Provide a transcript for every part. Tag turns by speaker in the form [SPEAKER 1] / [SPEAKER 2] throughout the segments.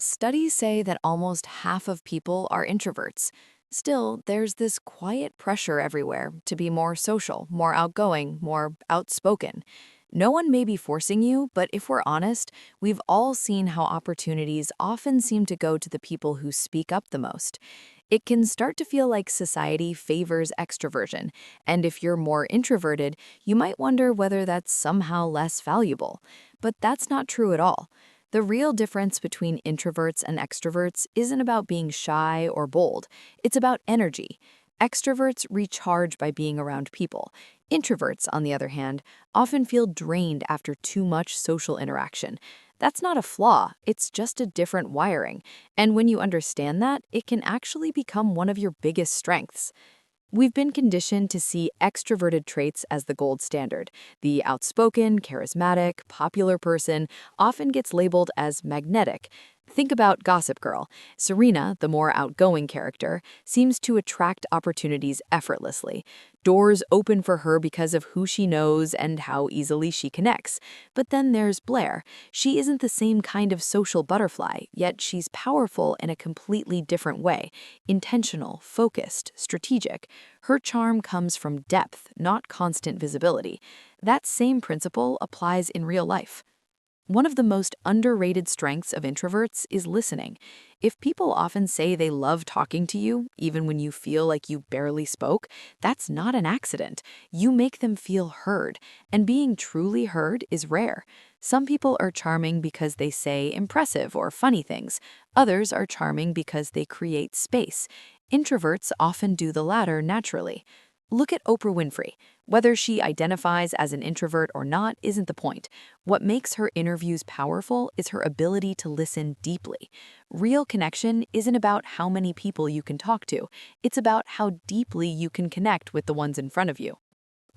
[SPEAKER 1] Studies say that almost half of people are introverts. Still, there's this quiet pressure everywhere to be more social, more outgoing, more outspoken. No one may be forcing you, but if we're honest, we've all seen how opportunities often seem to go to the people who speak up the most. It can start to feel like society favors extroversion, and if you're more introverted, you might wonder whether that's somehow less valuable. But that's not true at all. The real difference between introverts and extroverts isn't about being shy or bold. It's about energy. Extroverts recharge by being around people. Introverts, on the other hand, often feel drained after too much social interaction. That's not a flaw, it's just a different wiring. And when you understand that, it can actually become one of your biggest strengths. We've been conditioned to see extroverted traits as the gold standard. The outspoken, charismatic, popular person often gets labeled as magnetic. Think about Gossip Girl. Serena, the more outgoing character, seems to attract opportunities effortlessly. Doors open for her because of who she knows and how easily she connects. But then there's Blair. She isn't the same kind of social butterfly, yet she's powerful in a completely different way. Intentional, focused, strategic. Her charm comes from depth, not constant visibility. That same principle applies in real life. One of the most underrated strengths of introverts is listening. If people often say they love talking to you, even when you feel like you barely spoke, that's not an accident. You make them feel heard, and being truly heard is rare. Some people are charming because they say impressive or funny things. Others are charming because they create space. Introverts often do the latter naturally. Look at Oprah Winfrey. Whether she identifies as an introvert or not isn't the point. What makes her interviews powerful is her ability to listen deeply. Real connection isn't about how many people you can talk to. It's about how deeply you can connect with the ones in front of you.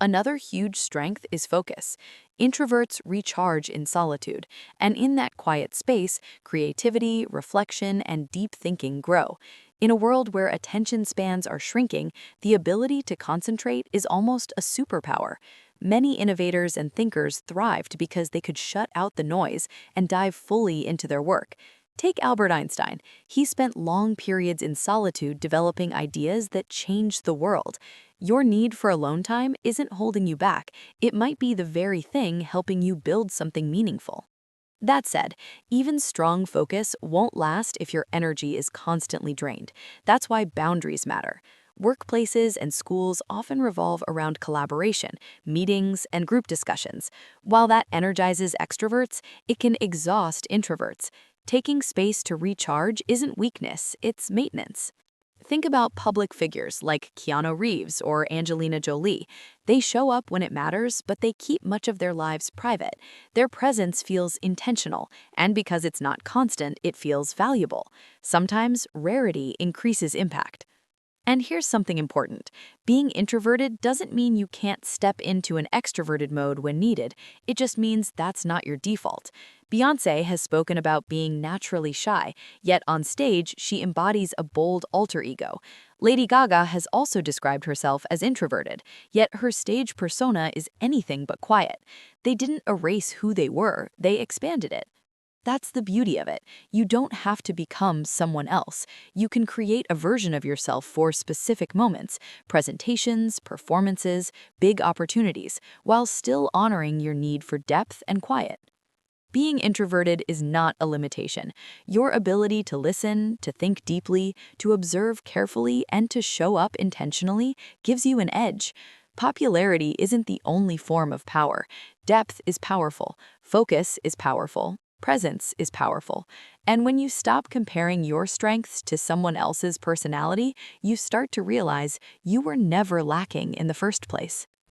[SPEAKER 1] Another huge strength is focus. Introverts recharge in solitude, and in that quiet space, creativity, reflection, and deep thinking grow. In a world where attention spans are shrinking, the ability to concentrate is almost a superpower. Many innovators and thinkers thrived because they could shut out the noise and dive fully into their work. Take Albert Einstein. He spent long periods in solitude developing ideas that changed the world. Your need for alone time isn't holding you back. It might be the very thing helping you build something meaningful. That said, even strong focus won't last if your energy is constantly drained. That's why boundaries matter. Workplaces and schools often revolve around collaboration, meetings, and group discussions. While that energizes extroverts, it can exhaust introverts. Taking space to recharge isn't weakness, it's maintenance. Think about public figures like Keanu Reeves or Angelina Jolie. They show up when it matters, but they keep much of their lives private. Their presence feels intentional, and because it's not constant, it feels valuable. Sometimes rarity increases impact. And here's something important. Being introverted doesn't mean you can't step into an extroverted mode when needed. It just means that's not your default. Beyoncé has spoken about being naturally shy, yet on stage she embodies a bold alter ego. Lady Gaga has also described herself as introverted, yet her stage persona is anything but quiet. They didn't erase who they were, they expanded it. That's the beauty of it. You don't have to become someone else. You can create a version of yourself for specific moments, presentations, performances, big opportunities, while still honoring your need for depth and quiet. Being introverted is not a limitation. Your ability to listen, to think deeply, to observe carefully, and to show up intentionally gives you an edge. Popularity isn't the only form of power. Depth is powerful. Focus is powerful. Presence is powerful. And when you stop comparing your strengths to someone else's personality, you start to realize you were never lacking in the first place.